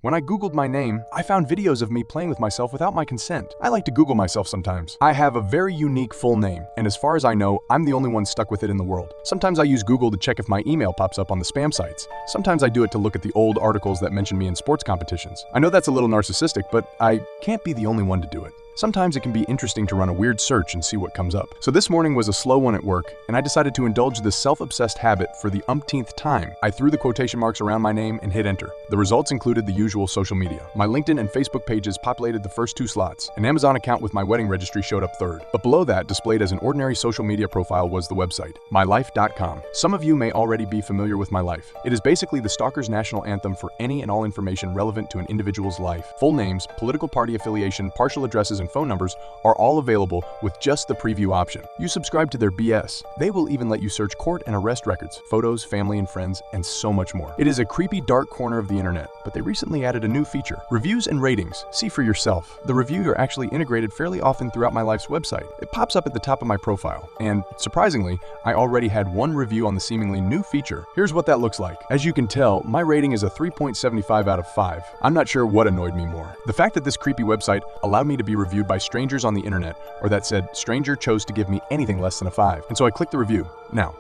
When I Googled my name, I found videos of me playing with myself without my consent. I like to Google myself sometimes. I have a very unique full name, and as far as I know, I'm the only one stuck with it in the world. Sometimes I use Google to check if my email pops up on the spam sites. Sometimes I do it to look at the old articles that mention me in sports competitions. I know that's a little narcissistic, but I can't be the only one to do it. Sometimes it can be interesting to run a weird search and see what comes up. So this morning was a slow one at work, and I decided to indulge this self-obsessed habit for the umpteenth time. I threw the quotation marks around my name and hit enter. The results included the usual social media. My LinkedIn and Facebook pages populated the first 2 slots. An Amazon account with my wedding registry showed up third. But below that, displayed as an ordinary social media profile, was the website, mylife.com. Some of you may already be familiar with My Life. It is basically the stalker's national anthem for any and all information relevant to an individual's life. Full names, political party affiliation, partial addresses, and phone numbers are all available with just the preview option. You subscribe to their BS. They will even let you search court and arrest records, photos, family and friends, and so much more. It is a creepy, dark corner of the internet, but they recently added a new feature: reviews and ratings. See for yourself. The reviews are actually integrated fairly often throughout My Life's website. It pops up at the top of my profile, and surprisingly, I already had 1 review on the seemingly new feature. Here's what that looks like. As you can tell, my rating is a 3.75 out of 5. I'm not sure what annoyed me more: the fact that this creepy website allowed me to be reviewed by strangers on the internet, or that said stranger chose to give me anything less than a 5. And so I clicked the review. Now,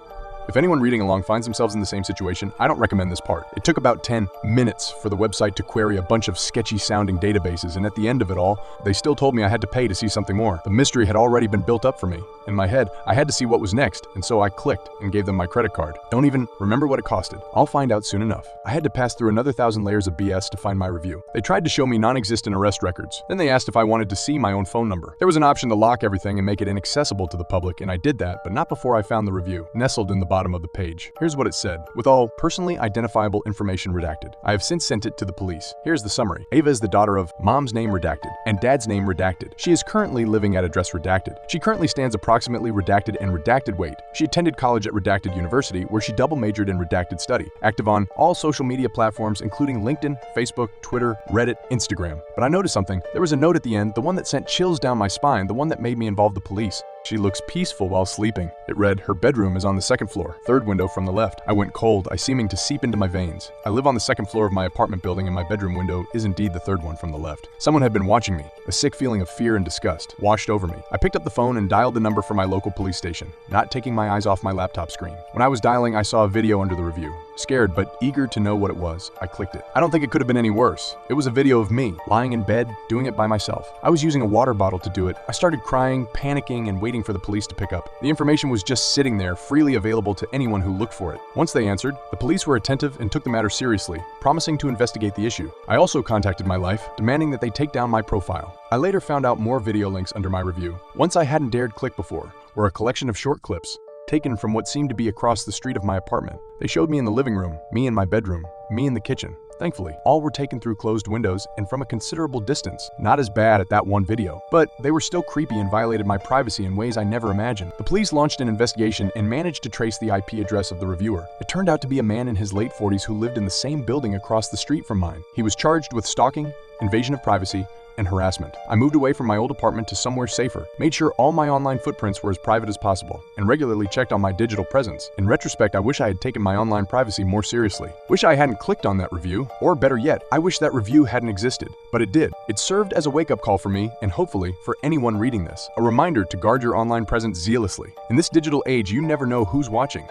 if anyone reading along finds themselves in the same situation, I don't recommend this part. It took about 10 minutes for the website to query a bunch of sketchy sounding databases, and at the end of it all, they still told me I had to pay to see something more. The mystery had already been built up for me. In my head, I had to see what was next, and so I clicked and gave them my credit card. Don't even remember what it costed. I'll find out soon enough. I had to pass through another 1,000 layers of BS to find my review. They tried to show me non-existent arrest records. Then they asked if I wanted to see my own phone number. There was an option to lock everything and make it inaccessible to the public, and I did that, but not before I found the review, nestled in the bottom of the page. Here's what it said: with all personally identifiable information redacted. I have since sent it to the police. Here's the summary. Ava is the daughter of mom's name redacted and dad's name redacted. She is currently living at address redacted. She currently stands approximately redacted and redacted weight. She attended college at redacted university, where she double majored in redacted study. Active on all social media platforms, including LinkedIn, Facebook, Twitter, Reddit, Instagram. But I noticed something. There was a note at the end, the one that sent chills down my spine, the one that made me involve the police. She looks peaceful while sleeping. It read, her bedroom is on the 2nd floor, 3rd window from the left. I went cold, seeming to seep into my veins. I live on the 2nd floor of my apartment building, and my bedroom window is indeed the 3rd one from the left. Someone had been watching me. A sick feeling of fear and disgust washed over me. I picked up the phone and dialed the number for my local police station, not taking my eyes off my laptop screen. When I was dialing, I saw a video under the review. Scared but eager to know what it was, I clicked it. I don't think it could have been any worse. It was a video of me, lying in bed, doing it by myself. I was using a water bottle to do it. I started crying, panicking, and waiting for the police to pick up. The information was just sitting there, freely available to anyone who looked for it. Once they answered, the police were attentive and took the matter seriously, promising to investigate the issue. I also contacted My Life, demanding that they take down my profile. I later found out more video links under my review. Once I hadn't dared click before, were a collection of short clips, taken from what seemed to be across the street of my apartment. They showed me in the living room, me in my bedroom, me in the kitchen. Thankfully, all were taken through closed windows and from a considerable distance. Not as bad at that one video, but they were still creepy and violated my privacy in ways I never imagined. The police launched an investigation and managed to trace the IP address of the reviewer. It turned out to be a man in his late 40s who lived in the same building across the street from mine. He was charged with stalking, invasion of privacy, and harassment. I moved away from my old apartment to somewhere safer, made sure all my online footprints were as private as possible, and regularly checked on my digital presence. In retrospect, I wish I had taken my online privacy more seriously. Wish I hadn't clicked on that review, or better yet, I wish that review hadn't existed. But it did. It served as a wake-up call for me, and hopefully for anyone reading this. A reminder to guard your online presence zealously. In this digital age, you never know who's watching.